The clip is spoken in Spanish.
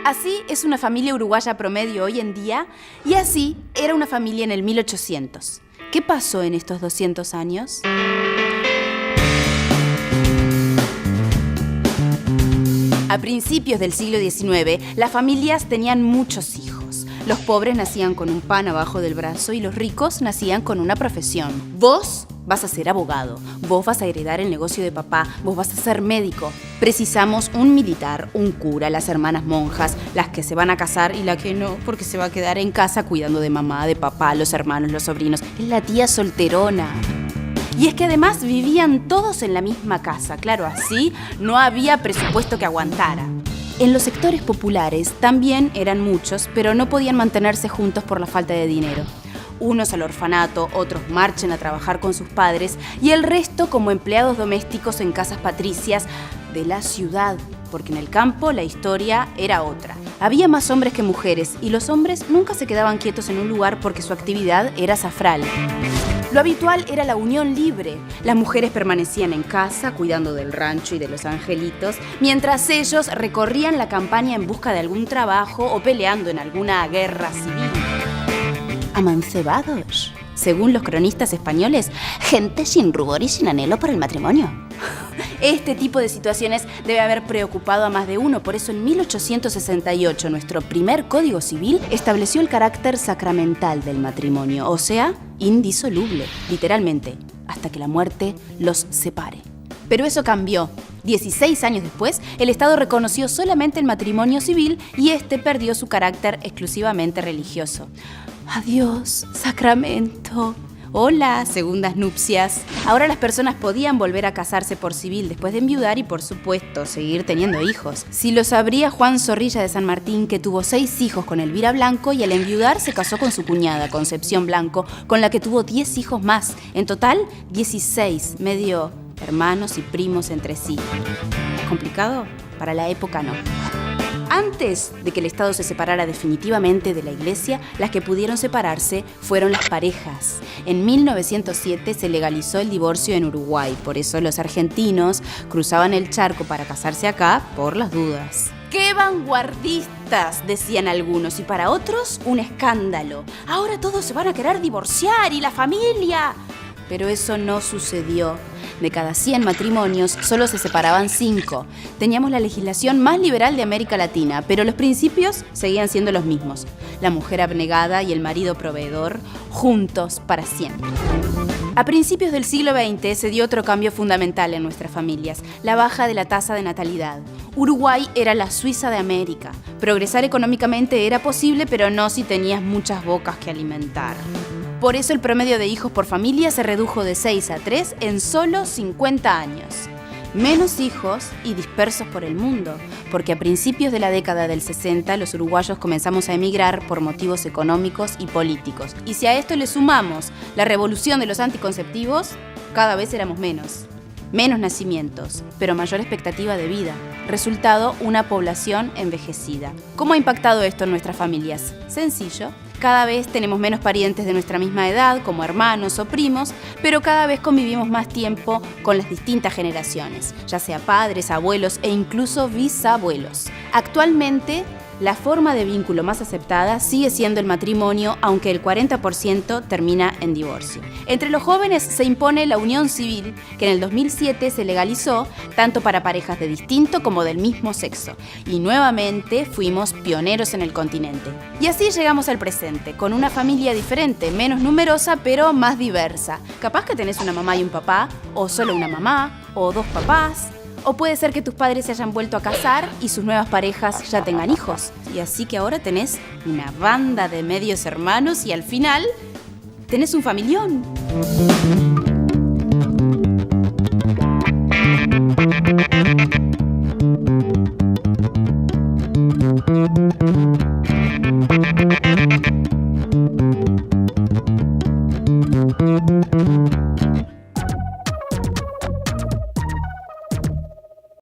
Así es una familia uruguaya promedio hoy en día y así era una familia en el 1800. ¿Qué pasó en estos 200 años? A principios del siglo XIX, las familias tenían muchos hijos. Los pobres nacían con un pan abajo del brazo y los ricos nacían con una profesión. Vos vas a ser abogado, vos vas a heredar el negocio de papá, vos vas a ser médico. Precisamos un militar, un cura, las hermanas monjas, las que se van a casar y la que no, porque se va a quedar en casa cuidando de mamá, de papá, los hermanos, los sobrinos. Es la tía solterona. Y es que además vivían todos en la misma casa. Claro, así no había presupuesto que aguantara. En los sectores populares también eran muchos, pero no podían mantenerse juntos por la falta de dinero. Unos al orfanato, otros marchen a trabajar con sus padres y el resto como empleados domésticos en casas patricias de la ciudad, porque en el campo la historia era otra. Había más hombres que mujeres y los hombres nunca se quedaban quietos en un lugar porque su actividad era zafral. Lo habitual era la unión libre. Las mujeres permanecían en casa cuidando del rancho y de los angelitos, mientras ellos recorrían la campaña en busca de algún trabajo o peleando en alguna guerra civil. Amancebados, según los cronistas españoles, gente sin rubor y sin anhelo por el matrimonio. Este tipo de situaciones debe haber preocupado a más de uno, por eso en 1868 nuestro primer Código Civil estableció el carácter sacramental del matrimonio, o sea, indisoluble, literalmente, hasta que la muerte los separe. Pero eso cambió. 16 años después, el Estado reconoció solamente el matrimonio civil y este perdió su carácter exclusivamente religioso. Adiós, sacramento. Hola, segundas nupcias. Ahora las personas podían volver a casarse por civil después de enviudar y, por supuesto, seguir teniendo hijos. Si lo sabría Juan Zorrilla de San Martín, que tuvo 6 hijos con Elvira Blanco y al enviudar se casó con su cuñada, Concepción Blanco, con la que tuvo 10 hijos más. En total, 16, medio hermanos y primos entre sí. ¿Complicado? Para la época no. Antes de que el Estado se separara definitivamente de la Iglesia, las que pudieron separarse fueron las parejas. En 1907 se legalizó el divorcio en Uruguay, por eso los argentinos cruzaban el charco para casarse acá por las dudas. ¡Qué vanguardistas!, decían algunos, y para otros, un escándalo. Ahora todos se van a querer divorciar y la familia. Pero eso no sucedió. De cada 100 matrimonios, solo se separaban 5. Teníamos la legislación más liberal de América Latina, pero los principios seguían siendo los mismos. La mujer abnegada y el marido proveedor, juntos para siempre. A principios del siglo XX se dio otro cambio fundamental en nuestras familias, la baja de la tasa de natalidad. Uruguay era la Suiza de América. Progresar económicamente era posible, pero no si tenías muchas bocas que alimentar. Por eso el promedio de hijos por familia se redujo de 6 a 3 en solo 50 años. Menos hijos y dispersos por el mundo, porque a principios de la década del 60 los uruguayos comenzamos a emigrar por motivos económicos y políticos. Y si a esto le sumamos la revolución de los anticonceptivos, cada vez éramos menos. Menos nacimientos, pero mayor expectativa de vida. Resultado, una población envejecida. ¿Cómo ha impactado esto en nuestras familias? Sencillo. Cada vez tenemos menos parientes de nuestra misma edad, como hermanos o primos, pero cada vez convivimos más tiempo con las distintas generaciones, ya sea padres, abuelos e incluso bisabuelos. Actualmente, la forma de vínculo más aceptada sigue siendo el matrimonio, aunque el 40% termina en divorcio. Entre los jóvenes se impone la unión civil, que en el 2007 se legalizó tanto para parejas de distinto como del mismo sexo. Y nuevamente fuimos pioneros en el continente. Y así llegamos al presente, con una familia diferente, menos numerosa, pero más diversa. Capaz que tenés una mamá y un papá, o solo una mamá, o 2 papás. O puede ser que tus padres se hayan vuelto a casar y sus nuevas parejas ya tengan hijos. Y así que ahora tenés una banda de medios hermanos y al final tenés un familión.